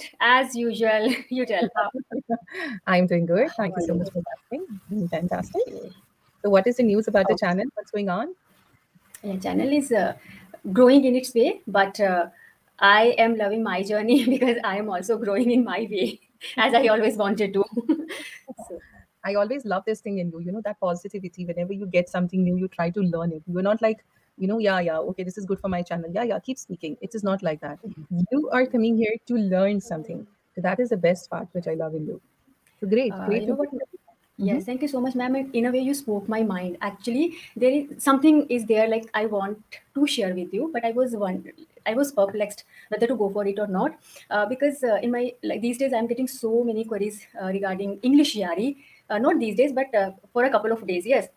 good as usual. You tell how I'm doing good. Thank you are so you? much for asking. Fantastic. So, what is the news about the channel? What's going on? Yeah, channel is growing in its way, but I am loving my journey because I am also growing in my way, as I always wanted to. So, I always love this thing in you, that positivity. Whenever you get something new, you try to learn it. You're not like, yeah, yeah, okay, this is good for my channel. Yeah, yeah, keep speaking. It is not like that. You are coming here to learn something. So that is the best part, which I love in you. So great, great you to know what? be here. Yes, thank you so much, ma'am. In a way, you spoke my mind. Actually, there is something is there like I want to share with you, but I was perplexed whether to go for it or not, because in my like these days I'm getting so many queries regarding English Yari. Not these days, but for a couple of days, yes,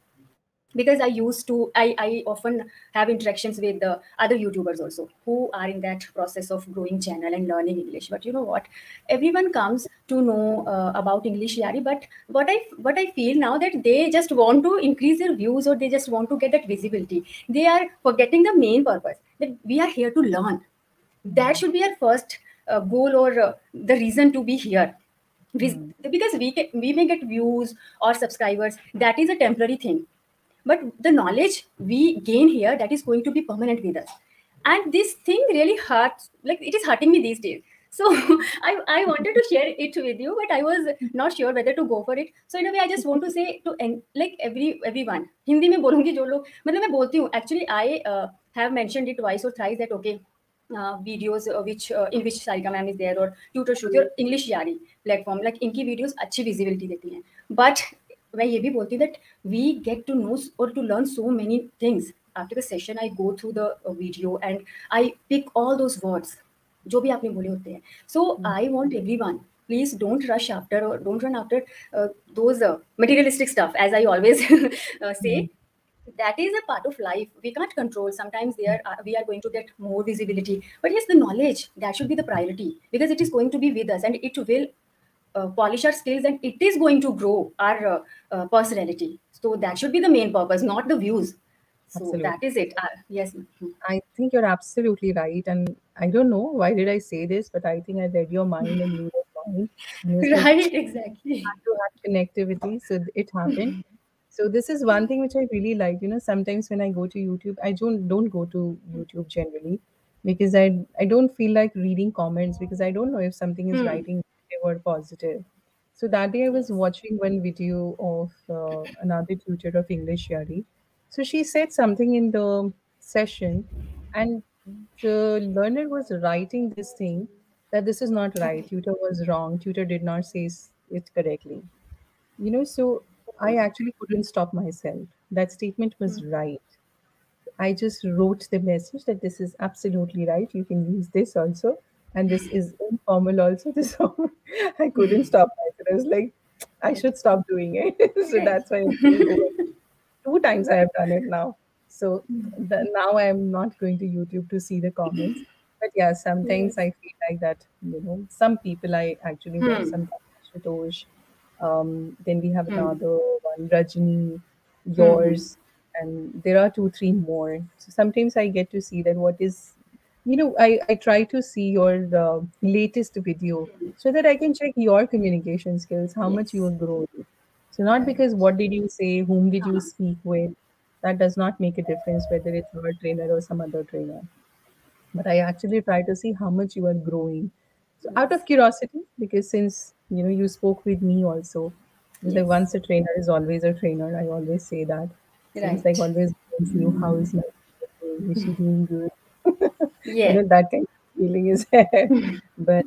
because I often have interactions with the other YouTubers also who are in that process of growing channel and learning English. But you know what, everyone comes to know about English Yari, but what I feel now that they just want to increase their views, or they just want to get that visibility. They are forgetting the main purpose, that we are here to learn. That should be our first goal, or the reason to be here. Because we may get views or subscribers, that is a temporary thing, but the knowledge we gain here, that is going to be permanent with us. And this thing really hurts, like it is hurting me these days. So I wanted to share it with you, but I was not sure whether to go for it. So in a way, I just want to say to like everyone, Hindi में बोलूंगी जो लोग, मतलब मैं बोलती हूँ. Actually, I have mentioned it twice or thrice that okay, videos which in which Sarika ma'am is there, or tutor shoot or English Yari platform, like इनकी videos अच्छी visibility देती हैं. But मैं ये भी बोलती हूँ that we get to know or to learn so many things. After the session, I go through the video and I pick all those words जो भी आपने बोले होते हैं. So I want everyone, please don't rush after, or don't run after those materialistic stuff, as I always say. That is a part of life we can't control. Sometimes there we are going to get more visibility, but yes, the knowledge, that should be the priority, because it is going to be with us, and it will polish our skills, and it is going to grow our personality. So that should be the main purpose, not the views. So Absolutely. that is it. Yes, ma'am. I think you're absolutely right. And I don't know why did I say this, but I think I read your mind and knew your mind. And it was like, Right, exactly. to have connectivity. So it happened. So this is one thing which I really like. Sometimes when I go to YouTube, I don't go to YouTube generally because I don't feel like reading comments because I don't know if something is Hmm. writing negative or positive. So that day I was Yes. watching one video of another tutor of English Yari. So she said something in the session, and the learner was writing this thing that this is not right. Okay. Tutor was wrong. Tutor did not say it correctly. So I actually couldn't stop myself. That statement was right. I just wrote the message that this is absolutely right. You can use this also. And this is informal also. This I couldn't stop myself. I was like, I Right. should stop doing it. So Right. that's why I'm doing over 2 times I have done it now. So now I am not going to YouTube to see the comments. But yeah, sometimes Yes. I feel like that, some people I actually watch, Hmm. sometimes Ashutosh, then we have Hmm. another one, Rajni, Hmm. Hmm. yours, and there are two, three more. So sometimes I get to see that what is, I try to see your latest video so that I can check your communication skills, how much you Yes. have grown. So not Right. because what did you say, whom did you Huh. speak with, that does not make a difference whether it's your trainer or some other trainer. But I actually try to see how much you are growing. So out Yes. of curiosity, because since you spoke with me also, it's like Yes. once a trainer is always a trainer. I always say that. So it's like Right. always going to you, how is my teacher doing? Is she doing good? Yeah. That kind of feeling is there. But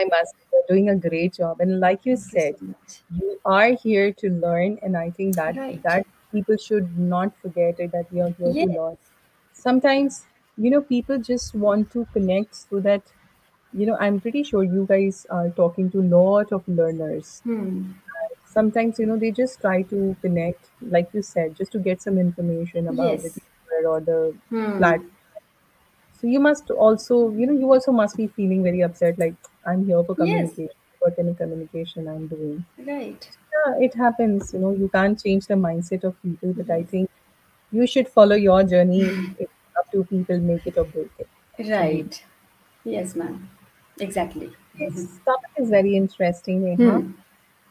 I must say you're doing a great job. And like you Thank you so said, much. you are here to learn, and I think that Right. that people should not forget it that we are here to Yes. learn. Sometimes, people just want to connect so that, I'm pretty sure you guys are talking to a lot of learners. Hmm. Sometimes, they just try to connect, like you said, just to get some information about the Yes. teacher or the Hmm. platform. So you also must be feeling very upset, like I'm here for Yes. communication. What any communication I'm doing? Right. Yeah, it happens. You can't change the mindset of people, but I Yes. think you should follow your journey. It's up to people make it or break it. So maybe Right. Yes, ma'am. Exactly. This topic is very interesting, Neha, Hmm.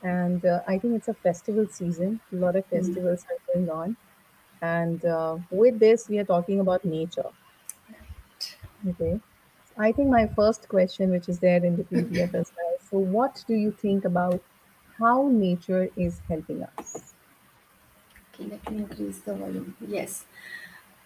and I think it's a festival season. A lot of festivals are going on, and with this, we are talking about nature. Okay. I think my first question, which is there in the PDF as well. So, what do you think about how nature is helping us? Okay, let me increase the volume. Yes.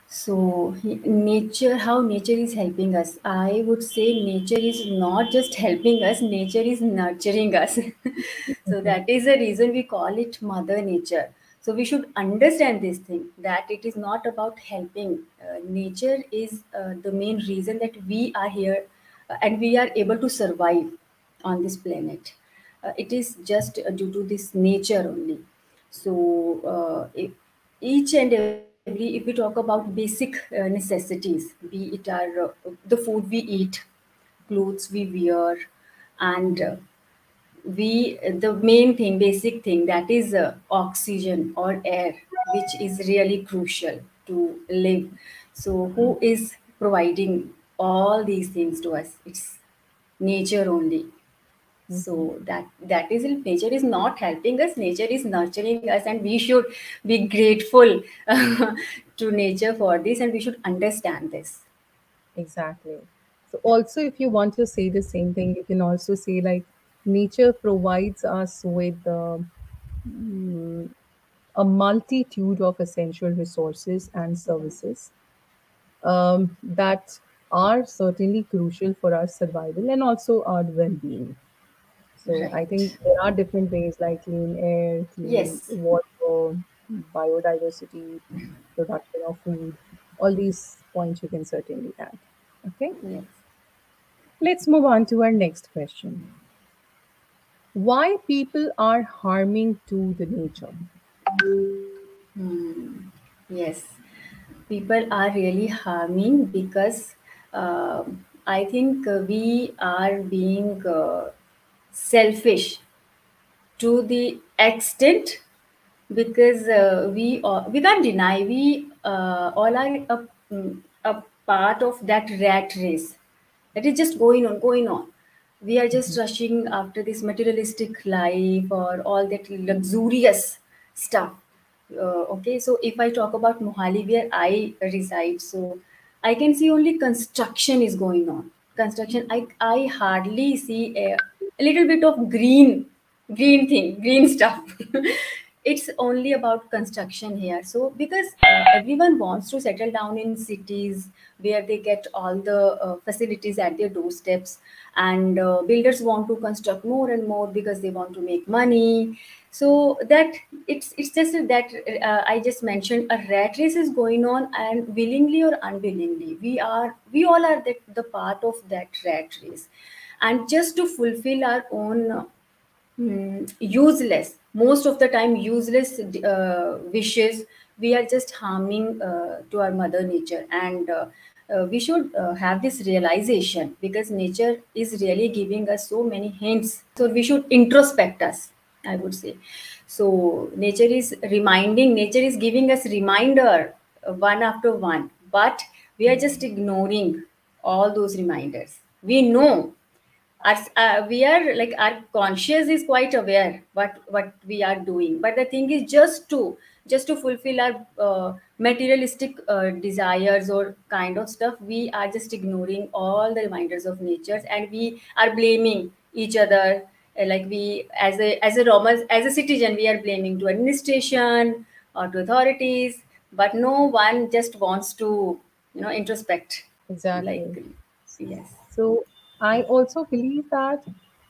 So, nature, how nature is helping us. I would say nature is not just helping us, nature is nurturing us. So, Mhm. that is the reason we call it Mother Nature. So, we should understand this thing that it is not about helping. Nature is the main reason that we are here and we are able to survive on this planet. It is just due to this nature only. So, each and every, if we talk about basic necessities, be it our the food we eat, clothes we wear, and we the main thing, basic thing, that is oxygen or air, which is really crucial to live. So, who is providing all these things to us? It's nature only. Mhm. So that is it. Nature is not helping us, nature is nurturing us, and we should be grateful to nature for this, and we should understand this. Exactly. So, also, if you want to say the same thing, you can also say like nature provides us with a multitude of essential resources and services that are certainly crucial for our survival and also our well-being. So I Right. think there are different ways like clean air, clean Yes. water, biodiversity, production of food. All these points you can certainly add. Okay, Yes. let's move on to our next question. Why people are harming to the nature? Yes. People are really harming because I think we are being selfish to the extent, because we can't deny we all are a part of that rat race that is just going on. We are just rushing after this materialistic life or all that luxurious stuff. Okay, so if I talk about Mohali where I reside, so I can see only construction is going on. Construction, I hardly see a little bit of green thing, green stuff. It's only about construction here. So because everyone wants to settle down in cities where they get all the facilities at their doorsteps, and builders want to construct more and more because they want to make money. So that it's just that I just mentioned a rat race is going on, and willingly or unwillingly we all are the part of that rat race, and just to fulfill our own useless, most of the time useless wishes, we are just harming to our mother nature. And we should have this realization, because nature is really giving us so many hints, so we should introspect us, I would say. So nature is giving us reminder one after one, but we are just ignoring all those reminders. We know we are like, our conscious is quite aware what we are doing, but the thing is just to fulfill our materialistic desires or kind of stuff, we are just ignoring all the reminders of nature, and we are blaming each other. Like, we as a Roman, as a citizen, we are blaming to administration or to authorities, but no one just wants to introspect. Exactly. Like, yes. So I also believe that,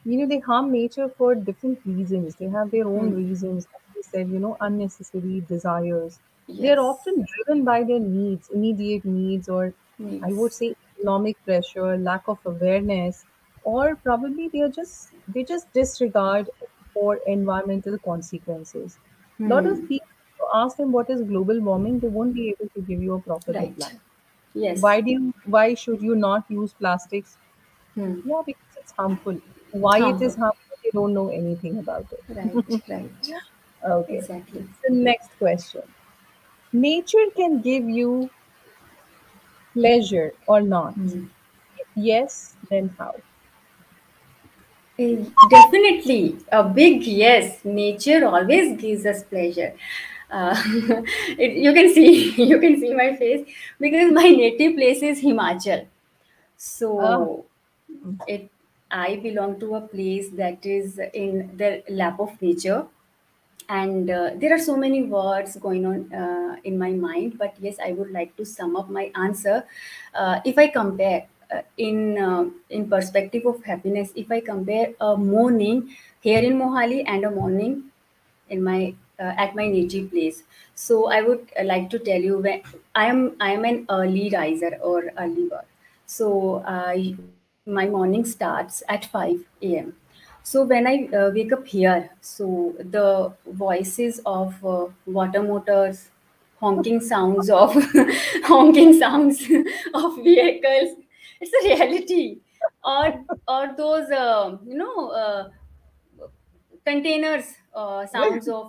they harm nature for different reasons. They have their own Hmm. reasons. Like you said, unnecessary desires. They're Yes. often driven by their needs, immediate needs, or I would Needs. say economic pressure, lack of awareness, or probably they just disregard for environmental consequences. A lot of Hmm. people, if you ask them what is global warming, they won't be able to give you a proper Right. reply. Yes. Why should you not use plastics? Hmm. Yeah, because it's harmful. Why it is Harmful. harmful, they don't know anything about it. Right. Right. Okay. Exactly. So next question. Nature can give you pleasure or not? Hmm. If yes, then how? Definitely, a big yes. Nature always gives us pleasure. You can see, you can see my face because my native place is Himachal. Ah, So it, I belong to a place that is in the lap of nature, and there are so many words going on in my mind, but yes, I would like to sum up my answer. If I compare in perspective of happiness, if I compare a morning here in Mohali and a morning in my at my native place, so I would like to tell you, when I am an early riser or early bird. So my morning starts at 5 a.m. So when I wake up here, so the voices of water motors, honking sounds of honking sounds of vehicles, it's a reality. Or those containers,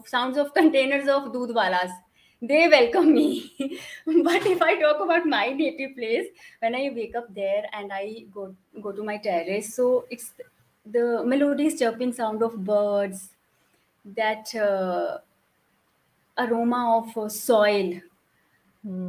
sounds of containers of doodh walas. They welcome me. But if I talk about my native place, when I wake up there and I go to my terrace, so it's the melodious chirping sound of birds, that aroma of soil,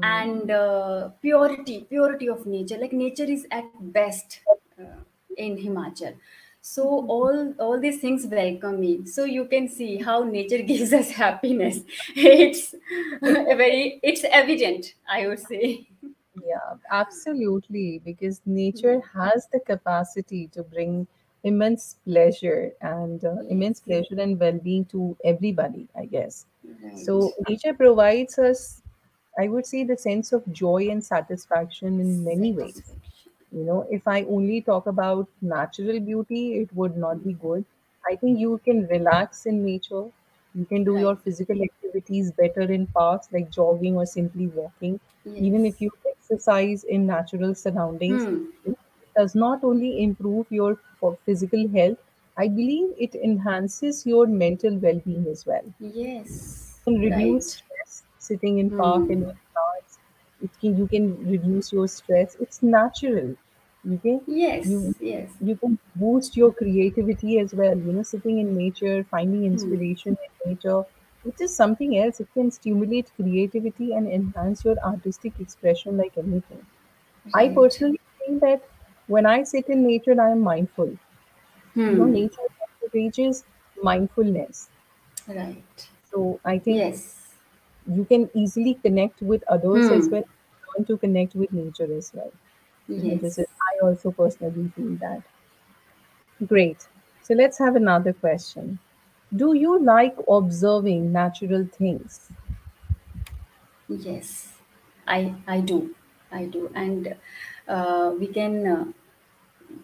and hmm. purity of nature. Like nature is at best uh, in Himachal. So all these things welcome me. So you can see how nature gives us happiness. It's it's evident, I would say. Yeah, absolutely. Because nature has the capacity to bring immense Yes, pleasure and well-being to everybody, I guess. So right. nature provides us, I would say, the sense of joy and satisfaction in many ways. Satisfaction. If I only talk about natural beauty, it would not be good. I think you can relax in nature. You can do your Right. physical activities better in parks like jogging or simply walking. Even if Yes. you exercise in natural surroundings, Hmm. it does not only improve your physical health, I believe it enhances your mental well being as well. Yes. Can reduce Right. stress sitting in park and Hmm. with plants. You can reduce your stress. It's natural. Okay, you Yes. Yes. you can boost your creativity as well. Sitting in nature, finding Hmm. inspiration in nature, it is something else. It can stimulate creativity and enhance your artistic expression like anything. I Right. personally feel that when I sit in nature, I am mindful. Hmm. Nature encourages mindfulness. Right. So I think Yes. you can easily connect with others as Hmm. well, learn to connect with nature as well. This is, Yes. I also personally feel that. Great. So let's have another question. Do you like observing natural things? Yes. I do. I do. And we can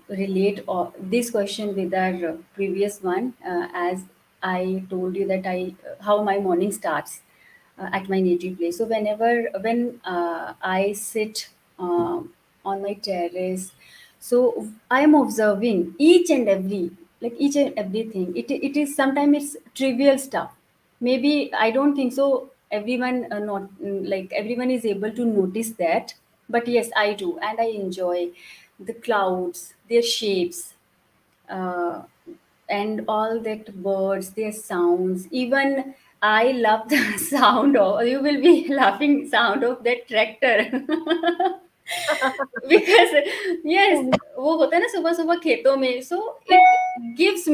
relate this question with our previous one, as I told you that I how my morning starts at my native place. So when I sit on my terrace, so I am observing each and every, like each and everything. It is sometimes it's trivial stuff. Maybe I don't think so. Everyone not like everyone is able to notice that, but yes, I do, and I enjoy the clouds, their shapes, uh, and all that birds, their sounds. Even I love the sound of, you will be laughing, sound of that tractor. Because yes, वो होता है ना सुबह सुबह खेतों में, so it gives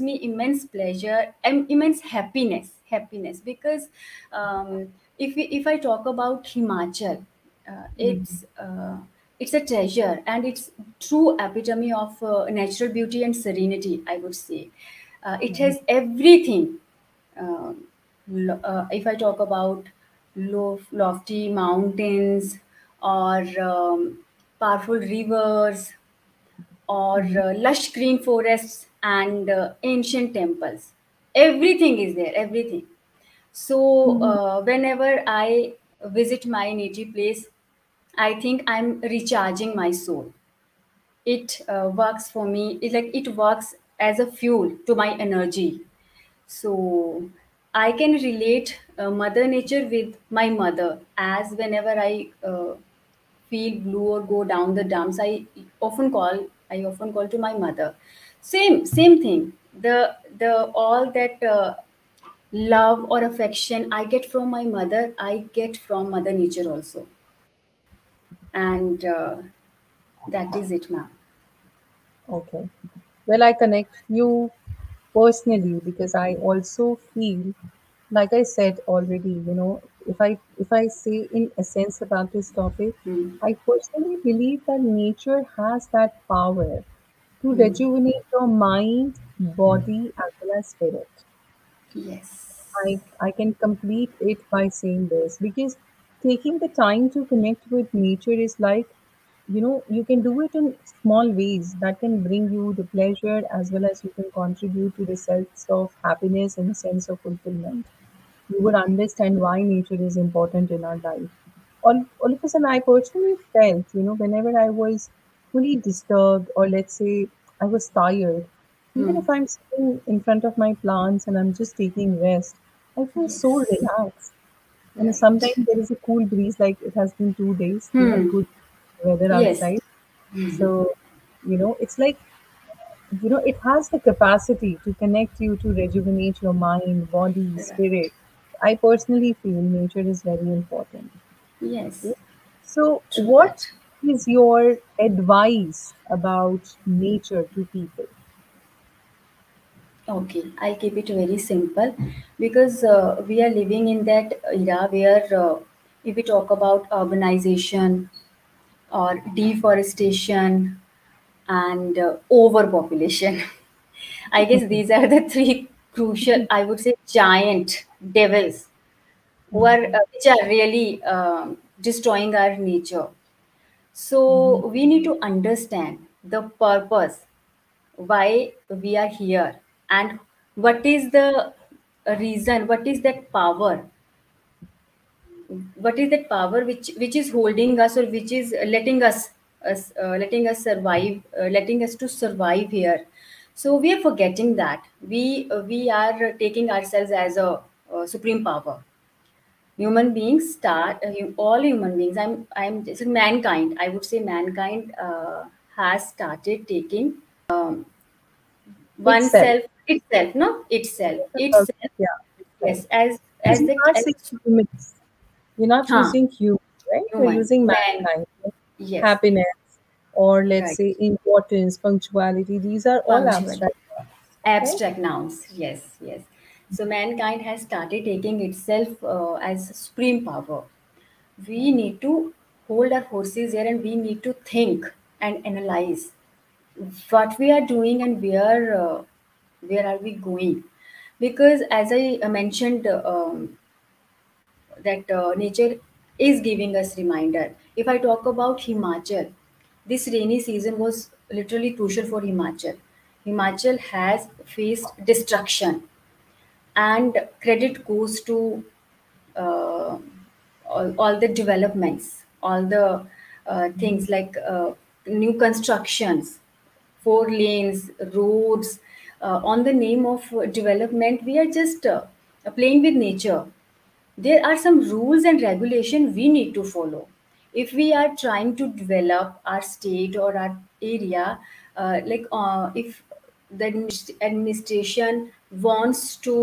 me immense pleasure and immense happiness because if I talk about Himachal, it's a treasure, and it's true epitome of natural beauty and serenity, I would say. It has everything. If I talk about lofty mountains, or powerful rivers, or lush green forests, and ancient temples, everything is there, everything. So whenever I visit my native place, I think I'm recharging my soul. It works for me. It works as a fuel to my energy. So I can relate Mother Nature with my mother, as whenever I feel blue or go down the dumps, I often call to my mother. Same thing. The all that love or affection I get from my mother, I get from Mother Nature also, and that is it, ma'am. Okay. Well, I connect you personally because I also feel, like I said already, if I say in essence about this topic, Hmm. I personally believe that nature has that power to Hmm. rejuvenate your mind, body, as well as spirit. Yes. I can complete it by saying this because taking the time to connect with nature is like, you can do it in small ways that can bring you the pleasure as well as you can contribute to the sense of happiness and a sense of fulfillment. You would understand why nature is important in our life. All of a sudden, I personally felt, whenever I was fully disturbed or let's say I was tired, even Hmm. if I'm sitting in front of my plants and I'm just taking rest, I feel so Yes. relaxed. And Right. sometimes there is a cool breeze, like it has been 2 days. We had Hmm. good weather Yes. outside. So, it's like, it has the capacity to connect you, to rejuvenate your mind, body, Right. spirit. I personally feel nature is very important. Yes. So, True what that. is your advice about nature to people? Okay, I'll keep it very simple because we are living in that era where if we talk about urbanization or deforestation and overpopulation, I guess these are the three crucial, I would say, giant devils who are which are really destroying our nature. So we need to understand the purpose why we are here and what is the reason, what is that power which is holding us or which is letting us survive, letting us to survive here. So we are forgetting that we are taking ourselves as a supreme power. Human beings all human beings, I'm just mankind, I would say mankind has started taking Itself. oneself itself, no, itself, Yeah, itself. yes, as Because the you're not saying as, humans. You're not huh, using humans, right? You're human using man, mankind. yes, Happiness, or let's right, say importance, punctuality. These are all punctual, abstract words, right? abstract nouns, yes, yes. So mankind has started taking itself as supreme power. We need to hold our horses here and we need to think and analyze what we are doing and where are we going, because as I mentioned, that nature is giving us reminder. If I talk about Himachal, this rainy season was literally crucial for Himachal. Himachal has faced destruction, and credit goes to uh, all the developments, all the things like new constructions, four lanes, roads. On the name of development, we are just playing with nature. There are some rules and regulation we need to follow if we are trying to develop our state or our area. If the administration wants to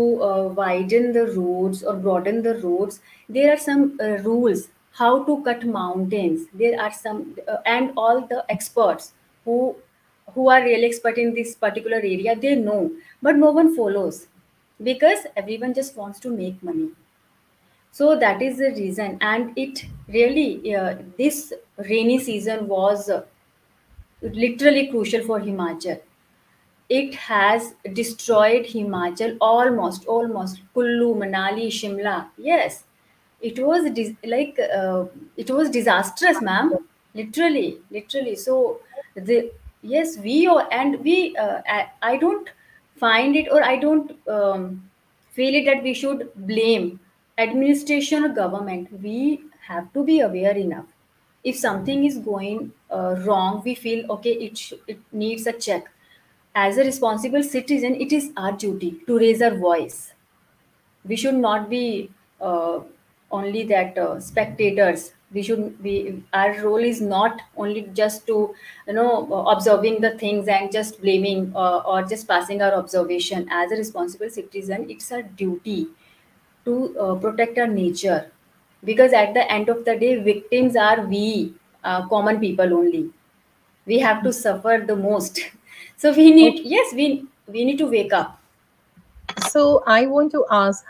widen the roads or broaden the roads, there are some rules how to cut mountains. There are some and all the experts who are really expert in this particular area, they know, but no one follows because everyone just wants to make money. So that is the reason, and it really this rainy season was literally crucial for Himachal. It has destroyed Himachal almost Kullu, Manali, Shimla. Yes, it was it was disastrous, ma'am. Literally. So the yes, I don't find it, or I don't feel it that we should blame administration or government. We have to be aware enough. If something is going wrong, we feel okay, it needs a check. As a responsible citizen, it is our duty to raise our voice. We should not be uh, only that spectators We should be, our role is not only just to, observing the things and just blaming, or just passing our observation. As a responsible citizen, it's our duty to protect our nature, because at the end of the day, victims are we, common people only. We have to suffer the most. So we need, Okay. yes, we need to wake up. So I want to ask,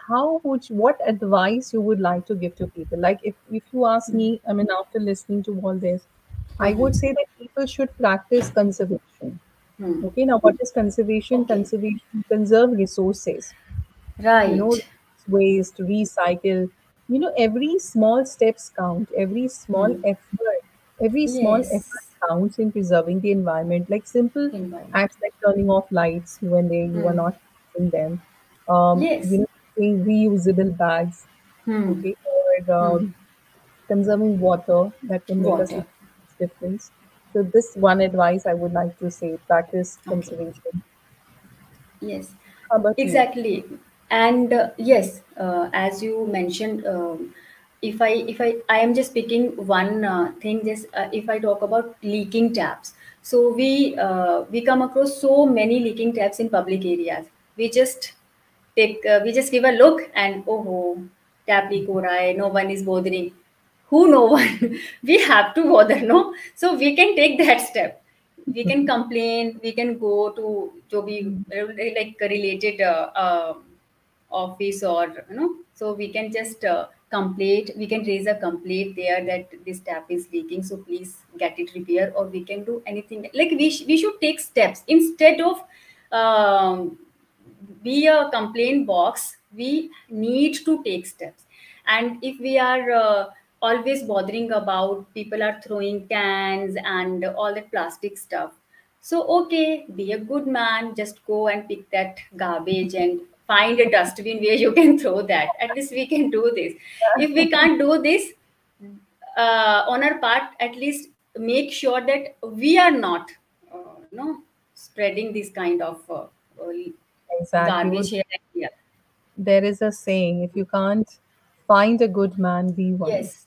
what advice you would like to give to people? Like if you ask me, I mean, after listening to all this, I would Hmm. say that people should practice conservation. Hmm. Okay, now what is conservation? Okay. Conservation, conserve resources, you know, Right. waste, recycle. Every small steps count, Hmm. every small effort Yes. counts in preserving the environment. Like simple Environment. acts like turning off lights when you are Hmm. not using them, Yes. using reusable bags, Hmm. okay, or Hmm. conserving water, that can make us a Water. huge difference. So this one advice I would like to say: practice Okay. conservation. Yes. How about you? Exactly. And yes, as you mentioned, if I am just picking one thing, just if I talk about leaking taps. So we come across so many leaking taps in public areas. We just we just give a look and, oh, tap leak ho raha hai, no one is bothering. Who, no one? We have to bother, no? So we can take that step. We can complain, we can go to jo bhi, like related office, or so we can just complain, we can raise a complaint there that this tap is leaking, so please get it repaired. Or we can do anything, like we should take steps instead of um, be a complaint box. We need to take steps. And if we are always bothering about people are throwing cans and all that plastic stuff, so okay, be a good man, just go and pick that garbage and find a dustbin where you can throw that. At least we can do this. If we can't do this, on our part, at least make sure that we are not spreading this kind of Exactly. garbage here and there. There is a saying, if you can't find a good man, be one. Yes,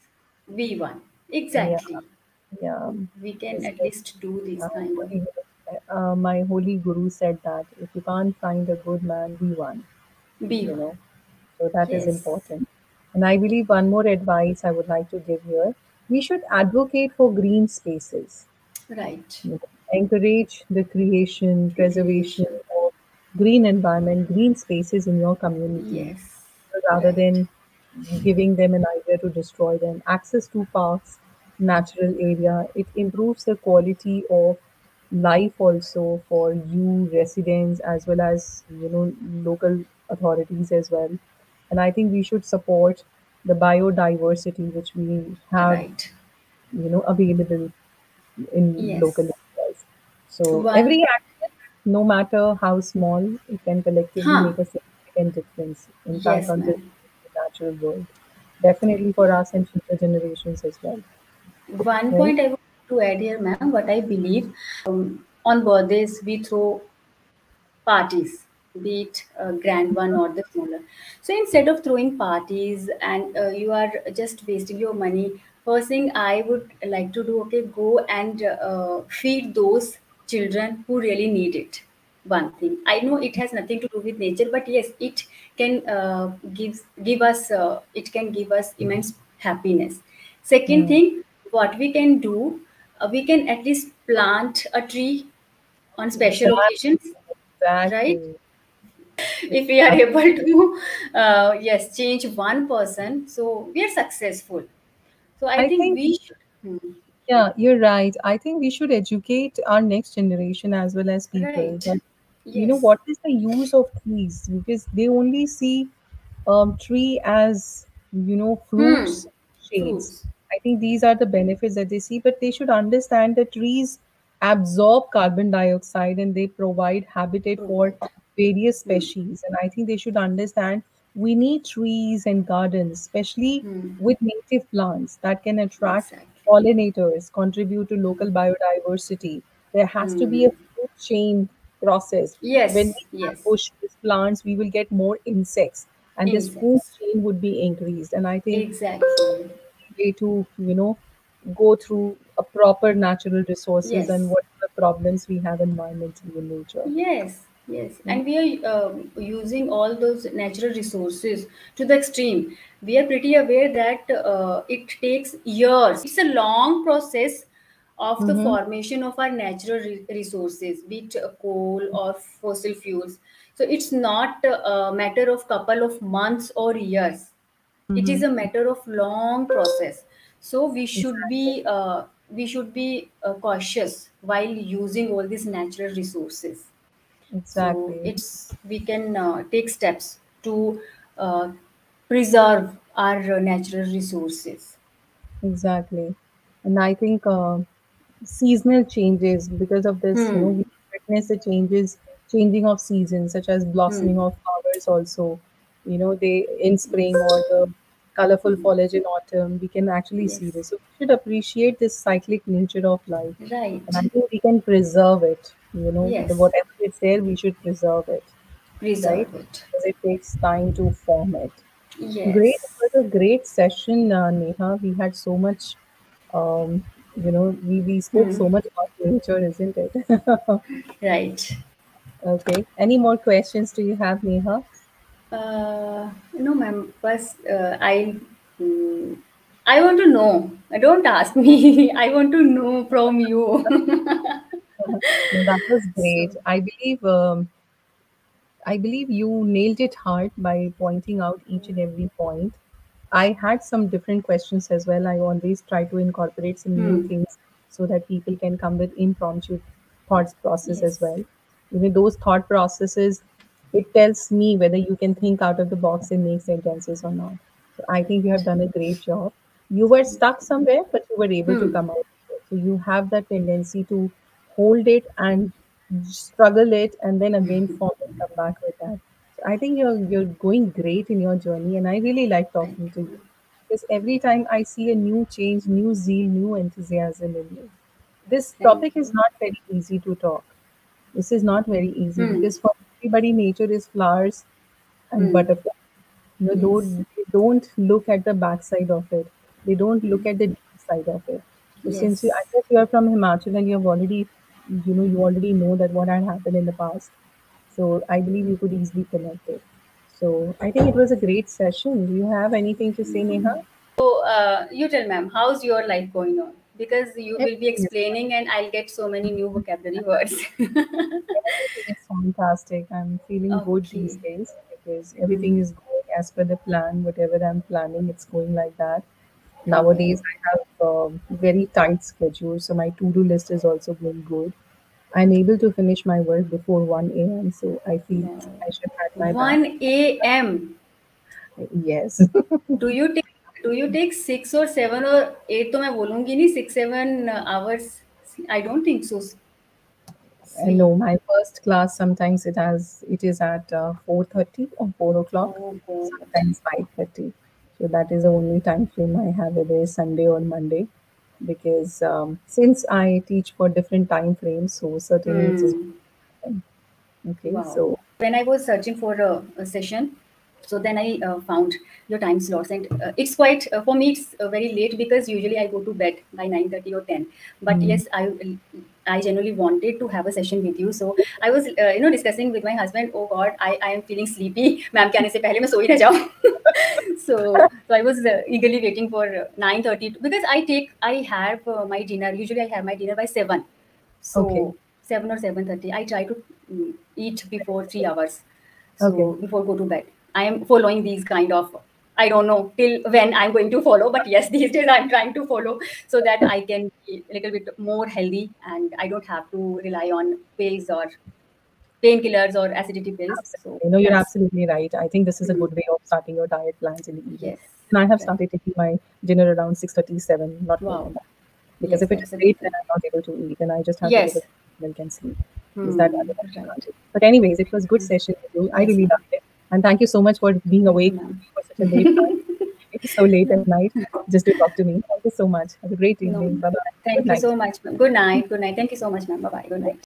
we won. Yeah, Exactly. yeah. We can It's at like, least do this uh, kind of. my holy guru said that if you can't find a good man, be one. Be You one. know, so that is Yes. important. And I believe one more advice I would like to give here: we should advocate for green spaces. Right. Encourage the creation, preservation Creation. of green environment, green spaces in your community, Yes. rather Right. than giving them an idea to destroy them. Access to parks, natural area, it improves the quality of life also for you residents as well as local authorities as well. And I think we should support the biodiversity which we have Right. available in local Yes. areas. So One. every action, no matter how small, it can collectively Huh. make a significant difference, impact Yes, on the ma'am. natural world. Definitely for us and future generations as well. One Right? point I want to add here, ma'am, what I believe, on birthdays we throw parties, be it a grand one or the smaller. So instead of throwing parties and you are just wasting your money, first thing I would like to do, okay, go and feed those children who really need it. One thing I know, it has nothing to do with nature, but yes, it can give us it can give us immense happiness. Second Hmm. thing, what we can do, we can at least plant a tree on special Exactly. occasions, right? Exactly. If we are Exactly. able to yes, change one person, so we are successful. So I I think think, we should. Hmm. yeah, you're right. I think we should educate our next generation as well as people Right. that Yes. what is the use of trees, because they only see tree as Hmm. fruits, shades. Fruits. I think these are the benefits that they see, but they should understand that trees absorb carbon dioxide and they provide habitat for Provide. various Hmm. species. And I think they should understand we need trees and gardens, especially Hmm. with native plants that can attract Exactly. pollinators, contribute to local biodiversity. There has to be a Hmm. food chain process. When Yes. we have Yes. bushes, plants, we will get more insects, and this food Insects. chain would be increased. And I think Exactly. way to, go through a proper natural resources and Yes. what are the problems we have environmentally in nature. Yes, yes, Yeah. and we are using all those natural resources to the extreme. We are pretty aware that it takes years. It's a long process of the Mm-hmm. formation of our natural resources, be it coal or fossil fuels. So it's not a matter of couple of months or years. It is Mm-hmm. a matter of long process. So Exactly. we should be cautious while using all these natural resources. So Exactly. it's we can take steps to uh, preserve our natural resources. Exactly. And I think seasonal changes because of this, Hmm. we witness the changes, changing of seasons, such as blossoming Hmm. of flowers also, they in spring Yes. or the colorful foliage in autumn, we can actually see Yes. this. So we should appreciate this cyclic nature of life. And I Right. think we can preserve it, Yes. whatever is there, we should preserve it, right? Preserve it. Because it takes time to form it. Great. It Yes. was a great session, Neha. We had so much, we spoke Hmm. so much about nature, isn't it? Right. Okay. Any more questions do you have, Neha? No, ma'am. First, mm, I want to know. Don't ask me. I want to know from you. No, that was great. So, I believe you nailed it hard by pointing out each and every point. I had some different questions as well. I always try to incorporate some new hmm. things so that people can come with impromptu thoughts process as Yes. well. Those thought processes, it tells me whether you can think out of the box and make sentences or not. So I think you have done a great job. You were stuck somewhere, but you were able to Hmm. come out. So you have that tendency to hold it and struggle it and then again form and come back with that. So I think you're going great in your journey and I really like Thank talking to you. you because every time I see a new change, new zeal, new enthusiasm in you. This Thank topic is you. not very easy to talk. This is not very easy Hmm. because for everybody nature is flowers and Hmm. butterflies. Yes. They don't look at the backside of it. They don't look at the deep side of it. So since I Yes. guess you are from Himachal and you already know that what had happened in the past. So I believe you could easily connect it. So I think it was a great session. Do you have anything to say, Neha? So, you tell, ma'am, how's your life going on? Because you will be Everything is explaining, and I'll get so many new vocabulary words. Everything is fantastic. I'm feeling good these Okay. days because Hmm. everything is going as per the plan. Whatever I'm planning, it's going like that. Okay. Nowadays, I have very tight schedule, so my to-do list is also going good. I'm able to finish my work before 1 a.m., so I feel Wow. I should pat my back. 1 a.m. Yes. Do you take do you take 6 or 7 or 8? तो मैं बोलूँगी नहीं 6-7 hours. I don't think so. No, Sleep. my first class sometimes it is at 4:30 or 4 o'clock, Oh God. sometimes 5:30. So that is the only time frame I have, whether it's Sunday or Monday, because since I teach for different time frames, so certainly it's just Hmm. okay. Wow. So When I was searching for a session, so then I found your time slots, and it's quite for me. It's very late because usually I go to bed by 9:30 or 10. But mm, yes, I genuinely wanted to have a session with you. So I was discussing with my husband. Oh God, I am feeling sleepy. Ma'am के आने से पहले मैं सो ही ना जाऊँ. So I was eagerly waiting for 9:30 because I have my dinner. Usually I have my dinner by 7. okay, So 7 or 7:30. I try to eat before 3 hours. okay. So before go to bed, I am following these kind of. I don't know till when I'm going to follow, but yes, these days I'm trying to follow so that I can be a little bit more healthy and I don't have to rely on pills or painkillers or acidity pills. So Absolutely. No, you're that's absolutely right. I think this is a mm, good way of starting your diet plans in the evening. yes, And I have right. started taking my dinner around 6:37, not more than Wow. that. Because Yes, if it is that's a good late, then thing. I'm not able to eat, and I just have to get Yes. a milk and sleep. Is that Hmm. otherwise I Right. can't do. But anyways, it was good session with you. I Yes, really ma'am. loved it, and thank you so much for being Thank you, awake ma'am. for such a late time. It is so late at night just to talk to me. Thank you so much. Have a great No, evening. Bye bye. Good thank you night. so much, ma'am. Good night. Good night. Thank you so much, ma'am. Bye bye. Good night.